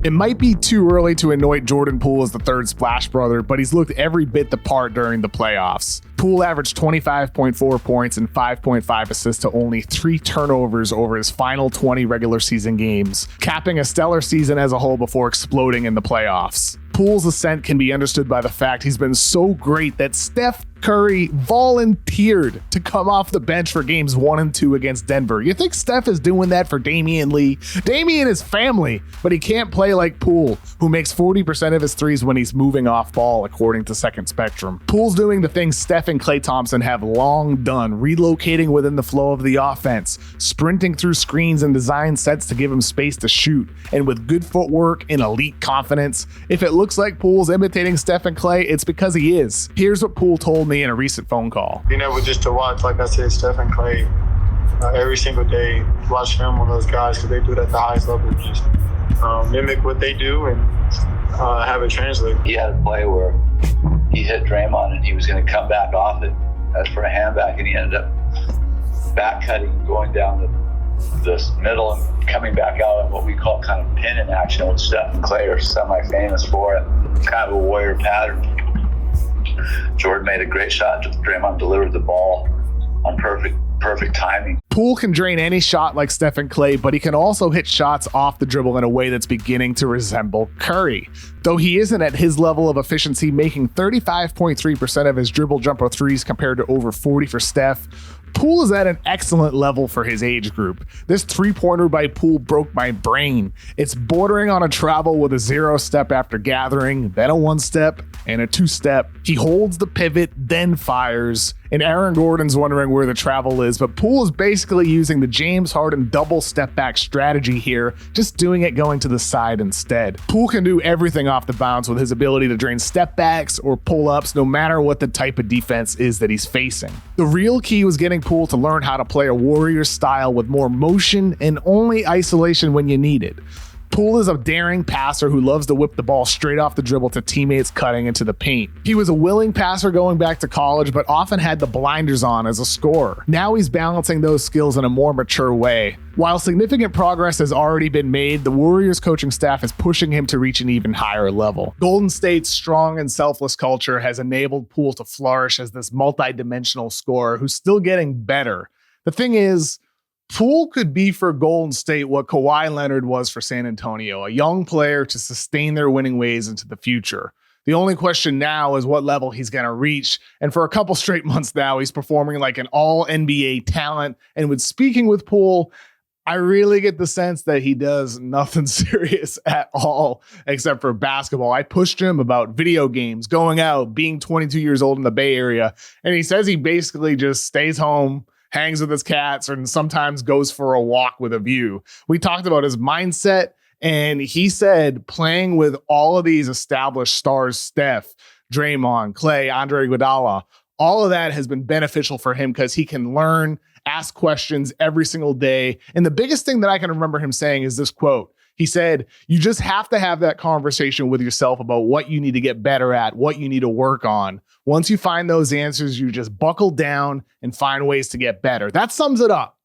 It might be too early to anoint Jordan Poole as the third Splash Brother, but he's looked every bit the part during the playoffs. Poole averaged 25.4 points and 5.5 assists to only 3 turnovers over his final 20 regular season games, capping a stellar season as a whole before exploding in the playoffs. Poole's ascent can be understood by the fact he's been so great that Steph Curry volunteered to come off the bench for games 1 and 2 against Denver. You think Steph is doing that for Damian Lee? Damian is family, but he can't play like Poole, who makes 40% of his threes when he's moving off ball, according to Second Spectrum. Poole's doing the things Steph and Klay Thompson have long done, relocating within the flow of the offense, sprinting through screens and design sets to give him space to shoot, and with good footwork and elite confidence. If it looks like Poole's imitating Steph and Klay, it's because he is. Here's what Poole told me in a recent phone call. Being able just to watch, like I said, Steph and Klay every single day, watch film on those guys because they do it at the highest level. Just mimic what they do and have it translate. He had a play where he hit Draymond and he was going to come back off it as for a handback, and he ended up back cutting, going down this middle and coming back out in what we call kind of pin in action, which Steph and Klay are semi-famous for. Kind of a warrior pattern. Jordan made a great shot. Draymond delivered the ball on perfect timing. Poole can drain any shot like Steph and Klay, but he can also hit shots off the dribble in a way that's beginning to resemble Curry. Though he isn't at his level of efficiency, making 35.3% of his dribble jumper threes compared to over 40 for Steph, Poole is at an excellent level for his age group. This three-pointer by Poole broke my brain. It's bordering on a travel with a 0-step after gathering, then a 1-step, and a 2-step. He holds the pivot, then fires. And Aaron Gordon's wondering where the travel is, but Poole is basically using the James Harden double step back strategy here, just doing it going to the side instead. Poole can do everything off the bounce with his ability to drain step backs or pull ups, no matter what the type of defense is that he's facing. The real key was getting Poole to learn how to play a Warrior style with more motion and only isolation when you need it. Poole is a daring passer who loves to whip the ball straight off the dribble to teammates cutting into the paint. He was a willing passer going back to college, but often had the blinders on as a scorer. Now he's balancing those skills in a more mature way. While significant progress has already been made, the Warriors coaching staff is pushing him to reach an even higher level. Golden State's strong and selfless culture has enabled Poole to flourish as this multi-dimensional scorer who's still getting better. The thing is, Poole could be for Golden State what Kawhi Leonard was for San Antonio, a young player to sustain their winning ways into the future. The only question now is what level he's going to reach. And for a couple straight months now, he's performing like an all-NBA talent. And with speaking with Poole, I really get the sense that he does nothing serious at all except for basketball. I pushed him about video games, going out, being 22 years old in the Bay Area. And he says he basically just stays home, hangs with his cats, and sometimes goes for a walk with a view. We talked about his mindset, and he said playing with all of these established stars, Steph, Draymond, Klay, Andre Iguodala, all of that has been beneficial for him because he can learn, ask questions every single day. And the biggest thing that I can remember him saying is this quote. He said, you just have to have that conversation with yourself about what you need to get better at, what you need to work on. Once you find those answers, you just buckle down and find ways to get better. That sums it up.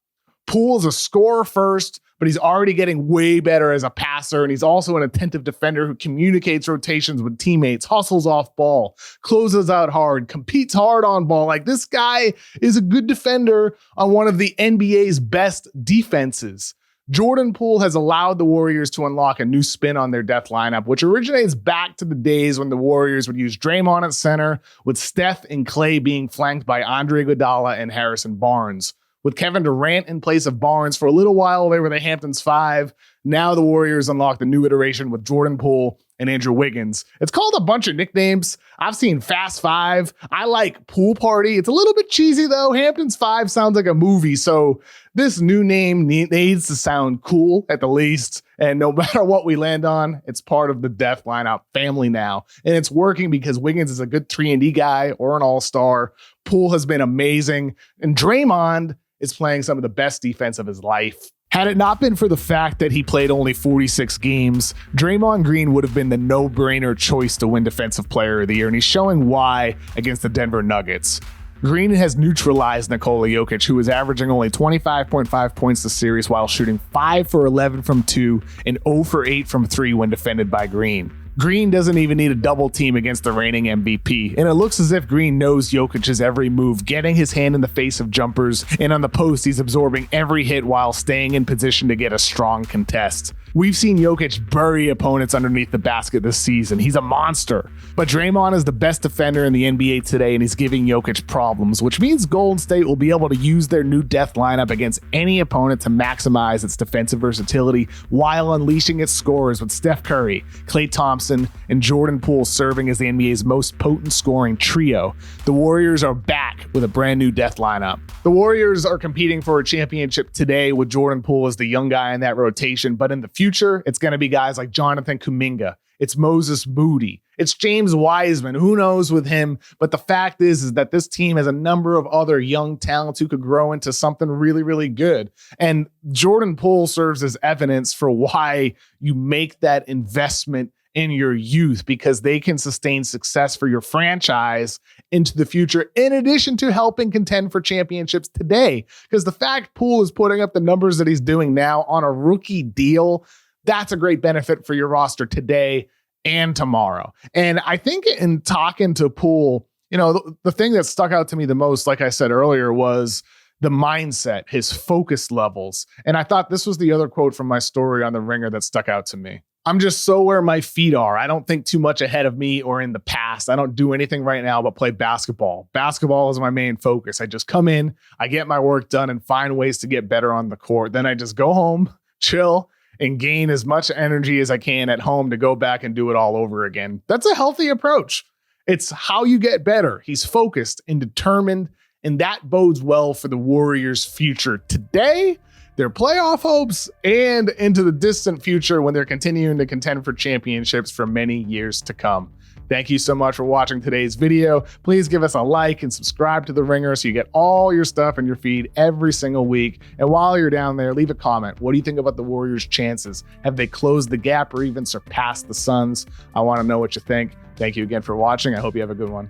Poole is a scorer first, but he's already getting way better as a passer, and he's also an attentive defender who communicates rotations with teammates, hustles off ball, closes out hard, competes hard on ball. Like, this guy is a good defender on one of the NBA's best defenses. Jordan Poole has allowed the Warriors to unlock a new spin on their death lineup, which originates back to the days when the Warriors would use Draymond at center, with Steph and Klay being flanked by Andre Iguodala and Harrison Barnes. With Kevin Durant in place of Barnes for a little while, they were the Hamptons 5. Now the Warriors unlocked a new iteration with Jordan Poole and Andrew Wiggins. It's called a bunch of nicknames. I've seen Fast 5. I like Pool Party. It's a little bit cheesy though. Hamptons 5 sounds like a movie. So this new name needs to sound cool at the least. And no matter what we land on, it's part of the Death Lineup family now. And it's working because Wiggins is a good 3-and-D guy or an all-star. Poole has been amazing. And Draymond is playing some of the best defense of his life. Had it not been for the fact that he played only 46 games, Draymond Green would have been the no-brainer choice to win Defensive Player of the Year, and he's showing why against the Denver Nuggets. Green has neutralized Nikola Jokic, who is averaging only 25.5 points this series while shooting 5 for 11 from 2 and 0 for 8 from 3 when defended by Green. Green doesn't even need a double team against the reigning MVP, and it looks as if Green knows Jokic's every move, getting his hand in the face of jumpers, and on the post he's absorbing every hit while staying in position to get a strong contest. We've seen Jokic bury opponents underneath the basket this season. He's a monster. But Draymond is the best defender in the NBA today, and he's giving Jokic problems, which means Golden State will be able to use their new death lineup against any opponent to maximize its defensive versatility while unleashing its scorers with Steph Curry, Klay Thompson, and Jordan Poole serving as the NBA's most potent scoring trio. The Warriors are back with a brand new death lineup. The Warriors are competing for a championship today with Jordan Poole as the young guy in that rotation, but in the future, it's going to be guys like Jonathan Kuminga. It's Moses Moody. It's James Wiseman. Who knows with him? But the fact is that this team has a number of other young talents who could grow into something really, really good. And Jordan Poole serves as evidence for why you make that investment in your youth, because they can sustain success for your franchise into the future, in addition to helping contend for championships today. Because the fact Poole is putting up the numbers that he's doing now on a rookie deal, that's a great benefit for your roster today and tomorrow. And I think in talking to Poole, the thing that stuck out to me the most, like I said earlier, was the mindset, his focus levels. And I thought this was the other quote from my story on The Ringer that stuck out to me. I'm just so where my feet are. I don't think too much ahead of me or in the past. I don't do anything right now but play basketball. Basketball is my main focus. I just come in, I get my work done and find ways to get better on the court. Then I just go home, chill, and gain as much energy as I can at home to go back and do it all over again. That's a healthy approach. It's how you get better. He's focused and determined, and that bodes well for the Warriors' future today, their playoff hopes, and into the distant future when they're continuing to contend for championships for many years to come. Thank you so much for watching today's video. Please give us a like and subscribe to The Ringer so you get all your stuff in your feed every single week. And while you're down there, leave a comment. What do you think about the Warriors' chances? Have they closed the gap or even surpassed the Suns? I want to know what you think. Thank you again for watching. I hope you have a good one.